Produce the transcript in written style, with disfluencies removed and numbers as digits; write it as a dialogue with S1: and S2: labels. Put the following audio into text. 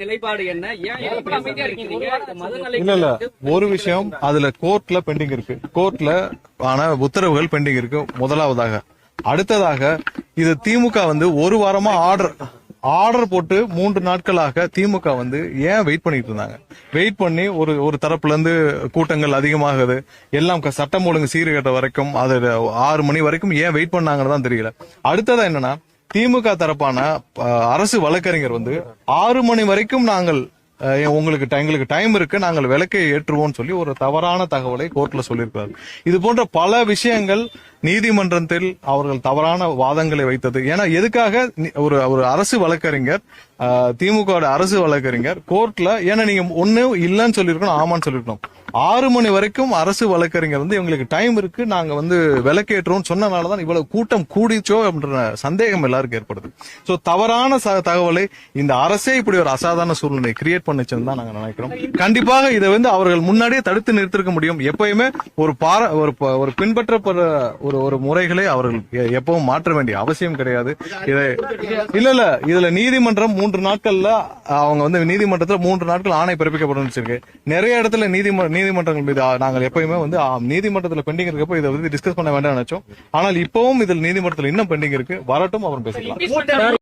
S1: நிலைப்பாடு என்ன?
S2: இல்ல இல்ல, ஒரு விஷயம் அதுல கோர்ட்ல பெண்டிங் இருக்கு, கோர்ட்ல ஆன உத்தரவுகள் பெண்டிங் இருக்கு முதலாவதாக. அடுத்ததாக இது திமுக ஒரு வாரமா ஆர்டர் போட்டு 3 நாட்களாக திமுக ஏன் வெயிட் பண்ணிட்டு இருந்தாங்க? வெயிட் பண்ணி ஒரு தரப்புல இருந்து கூட்டங்கள் அதிகமாகுது, எல்லாம் சட்டம் ஒழுங்கு சீர்கேட்ட வரைக்கும் அது 6 மணி வரைக்கும் ஏன் வெயிட் பண்ணாங்கன்னு தான் தெரியல. அடுத்ததா என்னன்னா, திமுக தரப்பான அரசு வழக்கறிஞர் 6 மணி வரைக்கும் நாங்கள் எங்களுக்கு டைம் இருக்கு, நாங்கள் விளக்கை ஏற்றுவோம் சொல்லி ஒரு தவறான தகவலை கோர்ட்ல சொல்லியிருக்கிறார். இது போன்ற பல விஷயங்கள் நீதிமன்றத்தில் அவர்கள் தவறான வாதங்களை வைத்தது. ஏன்னா எதுக்காக ஒரு அரசு வழக்கறிஞர், திமுக அரசு வழக்கறிஞர் கோர்ட்ல, ஏன்னா நீங்க ஒண்ணு இல்லன்னு சொல்லிருக்கணும், ஆமான்னு சொல்லிருக்கணும். 6 மணி வரைக்கும் அரசு வழக்கறிஞர் எங்களுக்கு டைம் இருக்கு, நாங்க விளக்கேற்றோம் சொன்னனாலதான் இவ்வளவு கூட்டம் கூடிச்சோ என்ற சந்தேகம் எல்லாருக்கும் ஏற்படுது. சோ தவறான தகவலை இந்த அரசே இப்படி ஒரு அசாதாரண சூழ்நிலை கிரியேட் பண்ணிச்சுன்னு தான் நாங்க நினைக்கிறோம். கண்டிப்பாக இதை அவர்கள் முன்னாடியே தடுத்து நிறுத்திருக்க முடியும். எப்பயுமே ஒரு பின்பற்றப்படுற ஒரு முறைகளை அவர்கள் எப்பவும் மாற்ற வேண்டிய அவசியம் கிடையாது. இல்ல இதுல நீதிமன்றம் 3 நாட்கள்ல அவங்க நீதிமன்றத்தில் 3 நாட்கள் ஆணை பிறப்பிக்கப்படும் வச்சிருக்கு. நிறைய இடத்துல நீதிமன்றங்கள் மீது நாங்கள் எப்பயுமே நீதிமன்றத்தில் பெண்டிங் இருக்கப்போ இதை டிஸ்கஸ் பண்ண வேண்டாம் நினைச்சோம். ஆனால் இப்பவும் இதில் நீதிமன்றத்தில் இன்னும் பெண்டிங் இருக்கு, வரட்டும் அப்புறம் பேசிக்கலாம்.